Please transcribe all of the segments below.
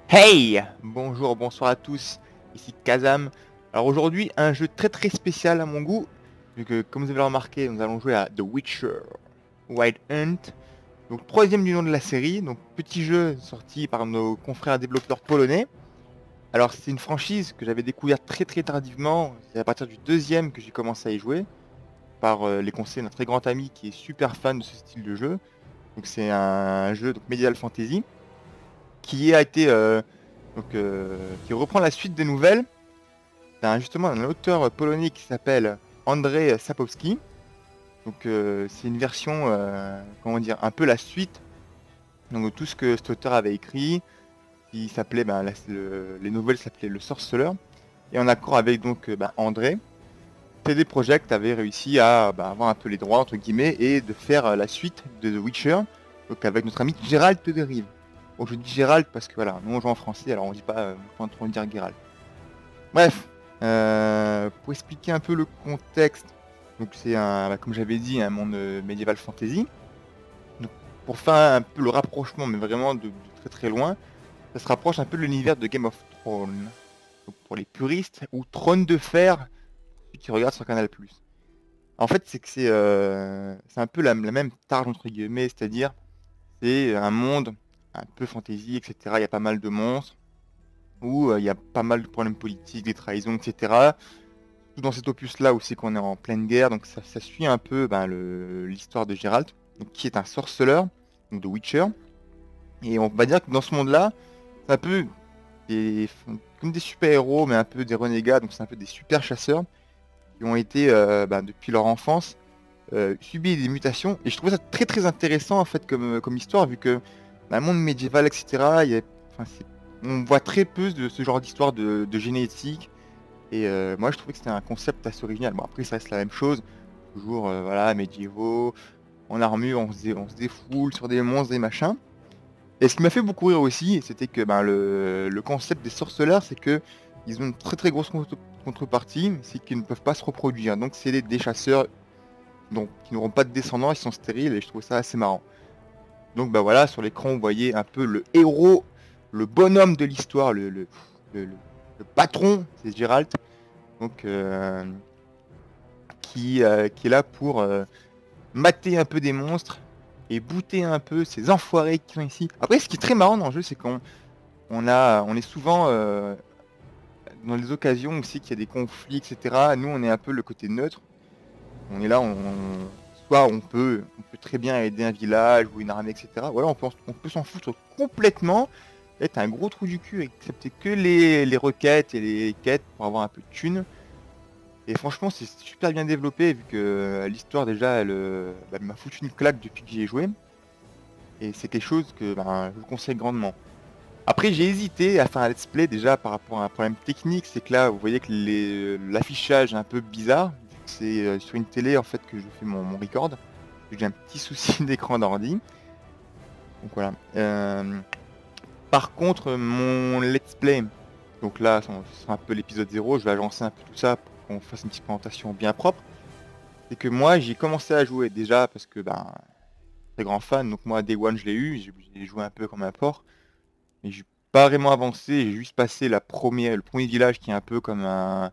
Hey! Bonjour, bonsoir à tous, ici Kazam. Alors aujourd'hui, un jeu très spécial à mon goût, vu que comme vous avez remarqué, nous allons jouer à The Witcher Wild Hunt. Donc troisième du nom de la série, donc petit jeu sorti par nos confrères développeurs polonais. Alors c'est une franchise que j'avais découvert très tardivement, c'est à partir du deuxième que j'ai commencé à y jouer, par les conseils d'un très grand ami qui est super fan de ce style de jeu. Donc c'est un jeu donc Medieval Fantasy, qui a été qui reprend la suite des nouvelles d'un justement un auteur polonais qui s'appelle Andrzej Sapkowski. Donc c'est une version, comment dire, un peu la suite donc, de tout ce que cet auteur avait écrit, qui s'appelait, les nouvelles s'appelaient Le Sorceleur. Et en accord avec donc André, CD Projekt avait réussi à avoir un peu les droits entre guillemets et de faire la suite de The Witcher, donc avec notre ami Gérald de Rive. Bon, je dis Gérald parce que voilà, nous on joue en français, alors on dit pas, faut trop dire Gérald. Bref, pour expliquer un peu le contexte, donc c'est un, comme j'avais dit, un monde médiéval fantasy. Donc, pour faire un peu le rapprochement, mais vraiment de très loin, ça se rapproche un peu de l'univers de Game of Thrones. Donc, pour les puristes, ou Trône de Fer, ceux qui regardent sur Canal+. En fait, c'est que c'est un peu la même targe entre guillemets, c'est-à-dire c'est un monde un peu fantasy, etc. Il y a pas mal de monstres, où il y a pas mal de problèmes politiques, des trahisons, etc. Tout dans cet opus-là où c'est qu'on est en pleine guerre, donc ça suit un peu l'histoire de Geralt, donc, qui est un sorceleur, donc de Witcher. Et on va dire que dans ce monde-là, c'est un peu des, comme des super-héros, mais un peu des renégats, donc c'est un peu des super chasseurs qui ont été, depuis leur enfance, subi des mutations. Et je trouve ça très intéressant en fait comme histoire, vu que dans le monde médiéval, etc., on voit très peu de ce genre d'histoire de génétique. Et moi, je trouvais que c'était un concept assez original. Bon, après, ça reste la même chose. Toujours, voilà, médiévaux, en armure, on se défoule sur des monstres, des machins. Et ce qui m'a fait beaucoup rire aussi, c'était que le concept des sorceleurs, c'est que ils ont une très grosse contrepartie, c'est qu'ils ne peuvent pas se reproduire. Donc, c'est des chasseurs donc, qui n'auront pas de descendants, ils sont stériles, et je trouve ça assez marrant. Donc, bah voilà, sur l'écran, vous voyez un peu le héros, le bonhomme de l'histoire, le- le patron, c'est Geralt. Donc, qui est là pour mater un peu des monstres et bouter un peu ces enfoirés qui sont ici. Après, ce qui est très marrant dans le jeu, c'est on est souvent dans les occasions aussi qu'il y a des conflits, etc. Nous, on est un peu le côté neutre. On est là, soit on peut très bien aider un village ou une armée, etc. Ou alors on peut s'en foutre complètement, être un gros trou du cul, et accepter que les requêtes et les quêtes pour avoir un peu de thunes. Et franchement, c'est super bien développé, vu que l'histoire déjà, elle m'a foutu une claque depuis que j'y ai joué. Et c'est quelque chose que je vous conseille grandement. Après, j'ai hésité à faire un let's play déjà par rapport à un problème technique. C'est que là, vous voyez que l'affichage est un peu bizarre. Vu que c'est sur une télé en fait que je fais mon record. J'ai un petit souci d'écran d'ordi. Donc voilà. Par contre, mon let's play, donc là, ce sera un peu l'épisode 0. Je vais agencer un peu tout ça pour qu'on fasse une petite présentation bien propre. C'est que moi, j'ai commencé à jouer déjà parce que très grand fan. Donc moi, Day One, je l'ai eu. J'ai joué un peu comme un porc. Mais j'ai pas vraiment avancé. J'ai juste passé le premier village qui est un peu comme un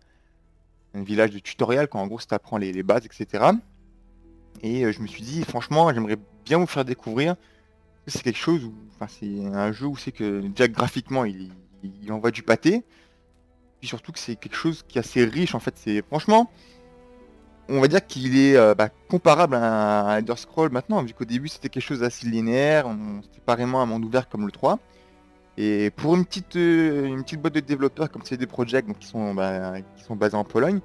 village de tutoriel, quand en gros, ça t'apprend les bases, etc. Et je me suis dit, franchement, j'aimerais bien vous faire découvrir. C'est quelque chose où, enfin, c'est un jeu où c'est que déjà graphiquement, il envoie du pâté. Puis surtout que c'est quelque chose qui est assez riche. En fait, c'est franchement, on va dire qu'il est comparable à un Elder Scroll maintenant, vu qu'au début c'était quelque chose d'assez linéaire, c'était pas vraiment un monde ouvert comme le 3. Et pour une petite boîte de développeurs comme CD Projekt, donc qui sont basés en Pologne,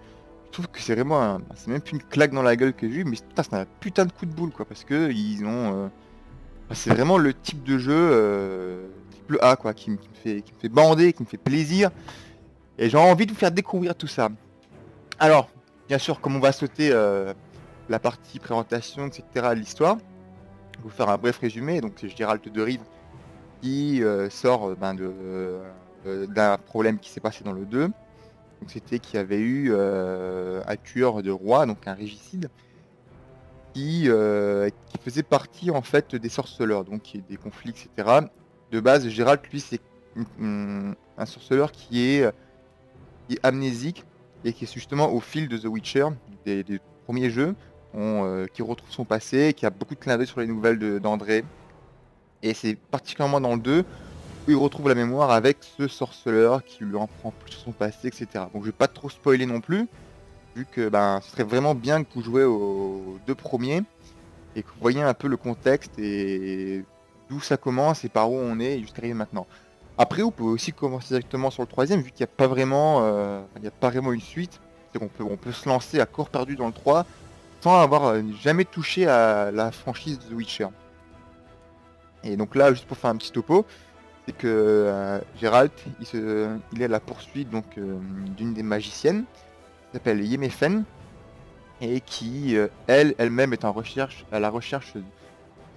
je trouve que c'est vraiment c'est même plus une claque dans la gueule que j'ai eu, mais putain, c'est un putain de coup de boule, quoi, parce que ils ont c'est vraiment le type de jeu triple A, quoi, qui me fait bander, qui me fait plaisir, et j'ai envie de vous faire découvrir tout ça. Alors, bien sûr, comme on va sauter la partie présentation, etc., de l'histoire, je vais vous faire un bref résumé. Donc, c'est Gérald de Rive qui sort d'un problème qui s'est passé dans le 2. Donc, c'était qu'il y avait eu un tueur de roi, donc un régicide, qui faisait partie en fait des sorceleurs, donc il y a des conflits, etc. De base, Gérald, lui, c'est un sorceleur qui est amnésique et qui est justement au fil de The Witcher, des premiers jeux, qui retrouve son passé, qui a beaucoup de clins d'œil sur les nouvelles d'André. Et c'est particulièrement dans le 2 où il retrouve la mémoire avec ce sorceleur qui lui en prend plus sur son passé, etc. Donc je vais pas trop spoiler non plus, vu que ben, ce serait vraiment bien que vous jouez aux deux premiers et que vous voyez un peu le contexte et d'où ça commence et par où on est jusqu'à arriver maintenant. Après, vous pouvez aussi commencer directement sur le troisième, vu qu'il n'y a pas vraiment, il y a pas vraiment une suite. C'est qu'on on peut se lancer à corps perdu dans le 3 sans avoir jamais touché à la franchise de The Witcher. Et donc là, juste pour faire un petit topo, c'est que Geralt, il est à la poursuite donc d'une des magiciennes, qui s'appelle Yennefer, et qui, elle-même est à la recherche de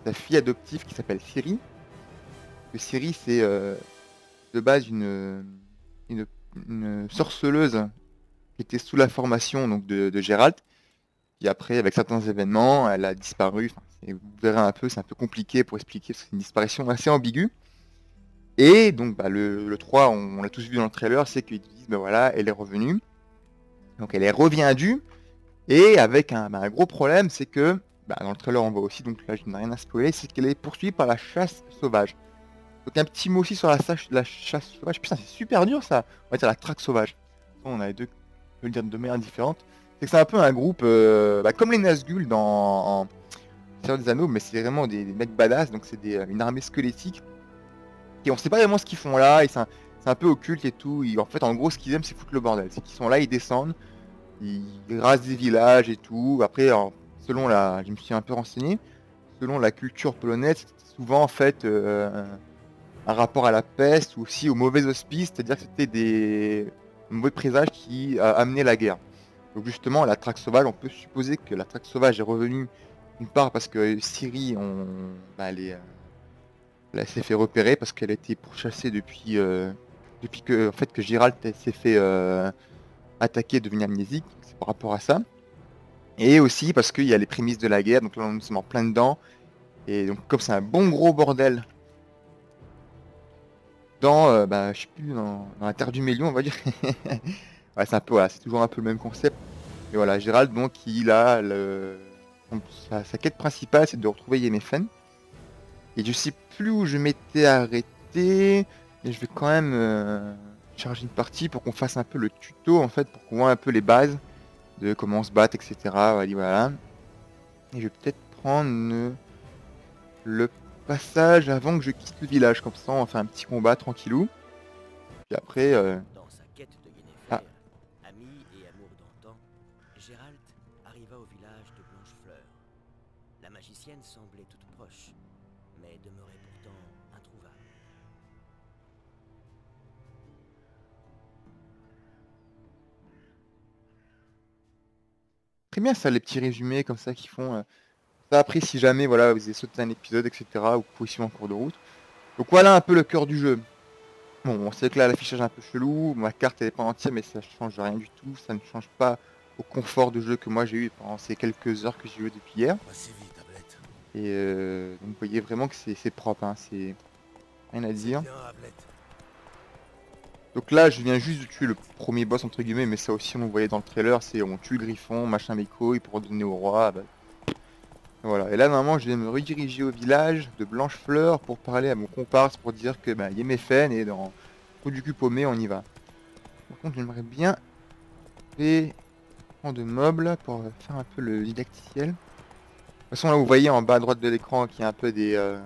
sa fille adoptive qui s'appelle Ciri. Que Ciri, c'est de base une, une sorceleuse qui était sous la formation donc, de Geralt. Puis après, avec certains événements, elle a disparu. Enfin, vous verrez un peu, c'est un peu compliqué pour expliquer, parce que c'est une disparition assez ambiguë. Et donc bah, le 3, on l'a tous vu dans le trailer, c'est qu'ils disent, bah voilà, elle est revenue. Donc elle est reviendue. Et avec bah, un gros problème, c'est que, bah, dans le trailer on voit aussi, donc là je n'ai rien à spoiler, c'est qu'elle est poursuivie par la chasse sauvage. Donc un petit mot aussi sur la chasse sauvage. Putain, c'est super dur ça. On va dire la traque sauvage. On a les deux, on peut le dire de manière différente. C'est que c'est un peu un groupe, bah, comme les Nazgûl dans Seigneur des Anneaux, mais c'est vraiment des mecs badass. Donc c'est une armée squelettique. Et on sait pas vraiment ce qu'ils font là. Et c'est un peu occulte et tout. En fait, en gros, ce qu'ils aiment, c'est foutre le bordel. C'est qu'ils sont là, ils descendent, ils rasent des villages et tout. Après, selon je me suis un peu renseigné. Selon la culture polonaise, c'est souvent en fait un rapport à la peste ou aussi aux mauvais auspices, c'est-à-dire que c'était des mauvais présages qui amenaient la guerre. Donc justement, la traque sauvage, on peut supposer que la traque sauvage est revenue d'une part parce que Ciri, bah, elle s'est fait repérer parce qu'elle a été pourchassée depuis que, en fait, que Geralt s'est fait attaquer et devenir amnésique. C'est par rapport à ça. Et aussi parce qu'il y a les prémices de la guerre, donc là on se met en plein dedans. Et donc comme c'est un bon gros bordel dans, bah, je sais plus, dans la Terre du Million, on va dire. Ouais, c'est un peu, voilà, c'est toujours un peu le même concept. Et voilà, Gérald, donc, il a sa quête principale, c'est de retrouver Yennefer. Et je sais plus où je m'étais arrêté, mais je vais quand même charger une partie pour qu'on fasse un peu le tuto, en fait, pour qu'on voit un peu les bases de comment on se bat, etc. Voilà. Et je vais peut-être prendre le passage avant que je quitte le village, comme ça on va faire un petit combat tranquillou. Puis après, Dans sa quête de ah, Yennefer, ami et amour d'antan, Geralt arriva au village de Blanchefleur. La magicienne semblait toute proche, mais demeurait pourtant introuvable. très bien ça, les petits résumés comme ça qui font. Ça après, si jamais voilà, vous avez sauté un épisode, etc., ou vous pouvez suivre en cours de route. Donc voilà un peu le cœur du jeu. Bon, on sait que là l'affichage est un peu chelou, ma carte elle est pas entière, mais ça change rien du tout, ça ne change pas au confort de jeu que moi j'ai eu pendant ces quelques heures que j'ai joué depuis hier. Passez vite, tablette. Et donc vous voyez vraiment que c'est propre, hein, c'est rien à C'est dire. bien, tablette. Donc là je viens juste de tuer le premier boss entre guillemets, mais ça aussi on le voyait dans le trailer, c'est on tue le griffon, machin mes couilles pour donner au roi. Bah, voilà, et là normalement je vais me rediriger au village de Blanchefleur pour parler à mon comparse pour dire que bah, Yennefer est dans Trou du cul paumé, on y va. Par contre j'aimerais bien faire de meubles pour faire un peu le didacticiel. De toute façon là vous voyez en bas à droite de l'écran qu'il y a un peu des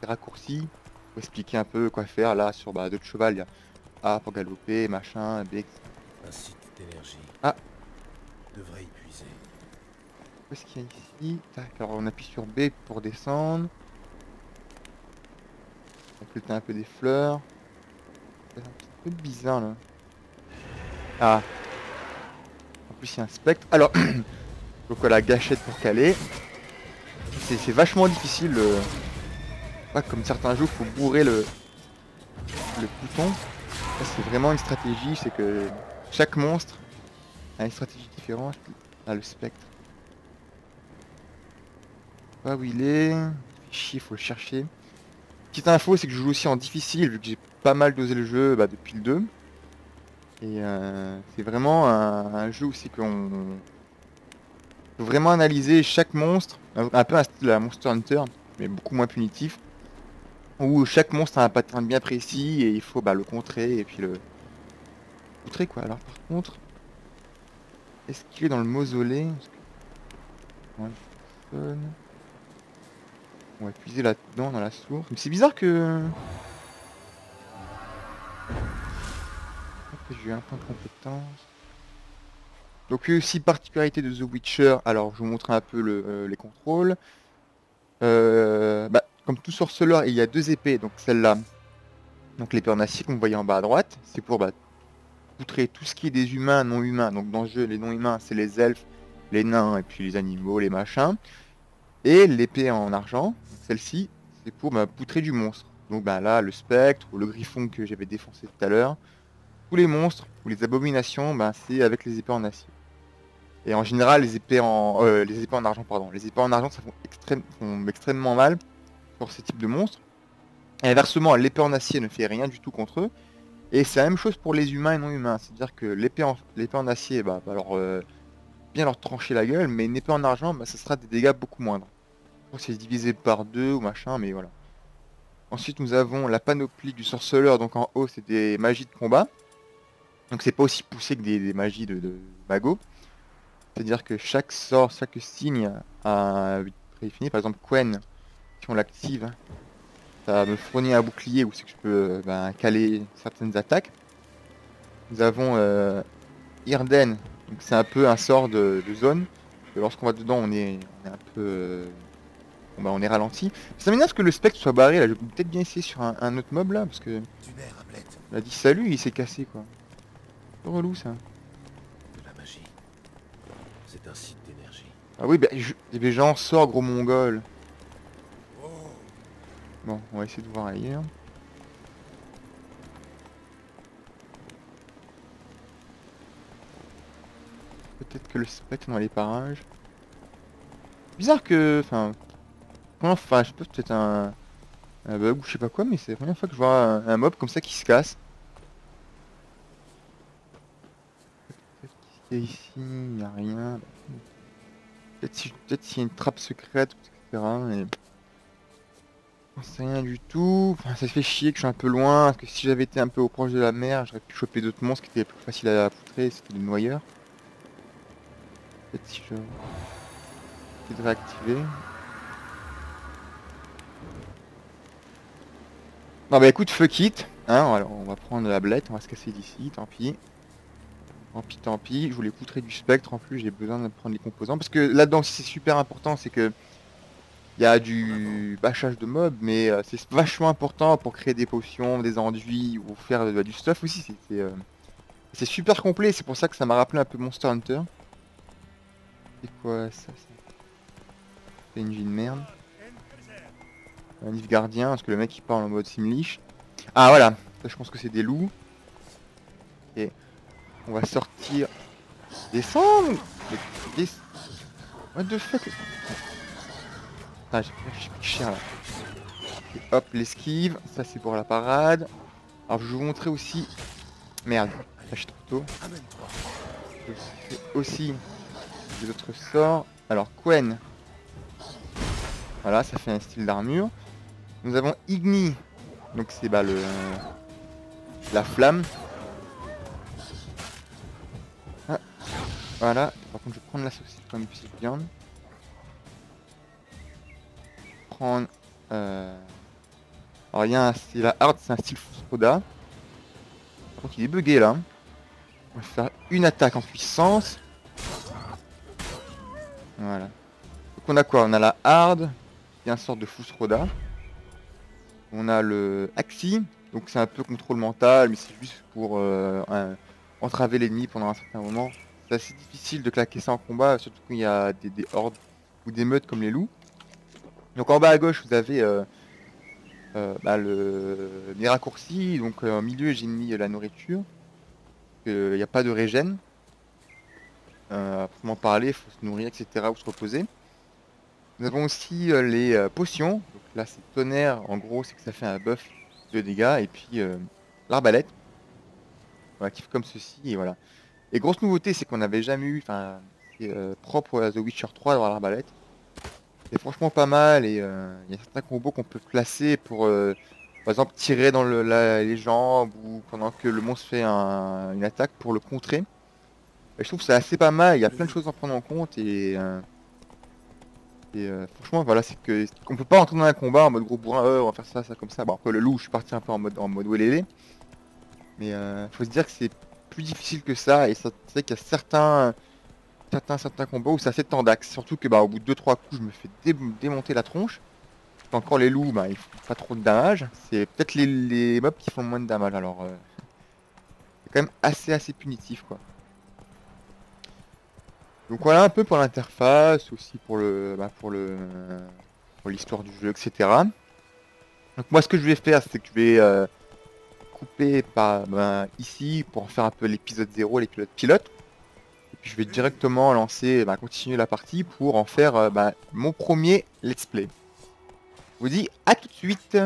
raccourcis pour expliquer un peu quoi faire. Là sur bah, d'autres cheval il y a A pour galoper, machin, B. Un site d'énergie Ah, devrait épuiser. qu'est-ce qu'il y a ici? Tac, alors on appuie sur B pour descendre. Récolter un peu des fleurs. C'est un petit peu bizarre là. Ah, en plus il y a un spectre. Alors, donc voilà, gâchette pour caler. C'est vachement difficile. Pas comme certains jeux, faut bourrer le bouton. Là, c'est vraiment une stratégie, c'est que chaque monstre a une stratégie différente. Ah, le spectre. Pas où il est. Il fait chier, faut le chercher. Petite info, c'est que je joue aussi en difficile, vu que j'ai pas mal dosé le jeu depuis le 2. Et c'est vraiment un jeu aussi qu'on faut vraiment analyser chaque monstre, un peu un style à Monster Hunter, mais beaucoup moins punitif, où chaque monstre a un pattern bien précis et il faut le contrer et puis le contrer quoi. Alors par contre, est-ce qu'il est dans le mausolée? Parce que... ouais, personne. On va puiser là-dedans dans la source. Mais c'est bizarre que... Après, j'ai eu un point de compétence. Donc aussi particularité de The Witcher, alors je vous montre un peu les contrôles. Comme tout sorceleur, il y a deux épées, donc celle-là, donc l'épée en acier que vous voyez en bas à droite, c'est pour poutrer tout ce qui est des humains, non humains. Donc dans le jeu, les non humains, c'est les elfes, les nains et puis les animaux, les machins. Et l'épée en argent, celle-ci, c'est pour poutrer du monstre. Donc là, le spectre ou le griffon que j'avais défoncé tout à l'heure, tous les monstres ou les abominations, c'est avec les épées en acier. Et en général, les épées en argent, pardon, les épées en argent, ça font extrêmement mal sur ces types de monstres. Et inversement, l'épée en acier ne fait rien du tout contre eux. Et c'est la même chose pour les humains et non humains. C'est-à-dire que l'épée en acier va bien leur trancher la gueule, mais une épée en argent, ça sera des dégâts beaucoup moindres. Je crois que c'est divisé par deux ou machin, mais voilà. Ensuite, nous avons la panoplie du sorceleur. Donc en haut, c'est des magies de combat. Donc c'est pas aussi poussé que des magies de mago. C'est-à-dire que chaque sort, chaque signe a un but prédéfini. Par exemple, Quen, si on l'active, ça va me fournir un bouclier où c'est que je peux caler certaines attaques. Nous avons Irden, donc c'est un peu un sort de zone. Que lorsqu'on va dedans, on est un peu, on est ralenti. Ça m'énerve que le spectre soit barré là. Je vais peut-être bien essayer sur un autre mob là, parce que Tuner, Hamlet. il a dit salut, il s'est cassé quoi. C'est relou ça. De la magie. C'est un site d'énergie. Ah oui, j'en sors gros mongol. Oh. Bon, on va essayer de voir ailleurs. Peut-être que le spectre dans les parages. Bizarre que... Enfin, je sais pas, peut-être un bug ou je sais pas quoi, mais c'est la première fois que je vois un mob comme ça qui se casse. Peut-être qu'il y a ici, il n'y a rien. Peut-être s'il y a une trappe secrète, etc. Mais... j'en sais rien du tout. Enfin, ça fait chier que je suis un peu loin, parce que si j'avais été un peu au proche de la mer, j'aurais pu choper d'autres monstres qui étaient plus faciles à poutrer, c'était des noyeurs. Peut-être si je... essayer de réactiver. Non écoute, fuck it, hein, alors on va prendre la blette, on va se casser d'ici, tant pis. Tant pis, je voulais poutrer du spectre, en plus j'ai besoin de prendre les composants, parce que là-dedans aussi c'est super important, c'est que il y a du bâchage de mobs, mais c'est vachement important pour créer des potions, des enduits, ou faire du stuff aussi, c'est super complet, c'est pour ça que ça m'a rappelé un peu Monster Hunter. C'est quoi ça? C'est une vie de merde. Un livre gardien, parce que le mec il parle en mode simlish. Ah voilà, ça je pense que c'est des loups. Et on va sortir... Descendre. What the fuck? Ah j'ai plus cher là. Et hop, l'esquive, ça c'est pour la parade. Alors je vais vous montrer aussi... Merde, là je suis trop tôt. Je fais aussi des autres sorts. Alors Quen. Voilà, ça fait un style d'armure. Nous avons Igni. Donc c'est la flamme. Ah, voilà. Par contre je vais prendre la saucisse comme une petite viande. Prendre... Alors il y a c'est la hard, c'est un style Fusroda. Par contre il est bugué là. On va faire une attaque en puissance. Voilà. Donc on a quoi? On a la hard, qui est un sort de Fusroda. On a le Axi, donc c'est un peu contrôle mental, mais c'est juste pour entraver l'ennemi pendant un certain moment. C'est assez difficile de claquer ça en combat, surtout quand il y a des hordes ou des meutes comme les loups. Donc en bas à gauche, vous avez les raccourcis, donc au milieu j'ai mis la nourriture. Il n'y a pas de régène. À proprement parler, il faut se nourrir, etc. ou se reposer. Nous avons aussi les potions. Donc là c'est tonnerre, en gros c'est que ça fait un buff de dégâts, et puis l'arbalète, voilà, qui fait comme ceci, et voilà. Et grosse nouveauté, c'est qu'on n'avait jamais eu, enfin, c'est propre à The Witcher 3 d'avoir l'arbalète. C'est franchement pas mal, et il y a certains combos qu'on peut placer pour, par exemple, tirer dans les jambes, ou pendant que le monstre fait une attaque pour le contrer. Et je trouve que c'est assez pas mal, il y a plein de choses à prendre en compte, et franchement, voilà, c'est que on peut pas rentrer dans un combat en mode gros bourrin, on va faire ça, ça comme ça. Bon, après le loup, je suis parti un peu en mode welele, mais faut se dire que c'est plus difficile que ça, et ça, c'est vrai qu'il y a certains combats où c'est assez tendax. Surtout que bah, au bout de 2-3 coups, je me fais démonter la tronche. Encore les loups, bah, ils font pas trop de damage. C'est peut-être les mobs qui font moins de damage, alors c'est quand même assez punitif, quoi. Donc voilà un peu pour l'interface, aussi pour l'histoire du jeu, etc. Donc moi, ce que je vais faire, c'est que je vais couper ici pour faire un peu l'épisode 0, l'épisode pilote. Et puis je vais directement lancer, continuer la partie pour en faire mon premier let's play. Je vous dis à tout de suite.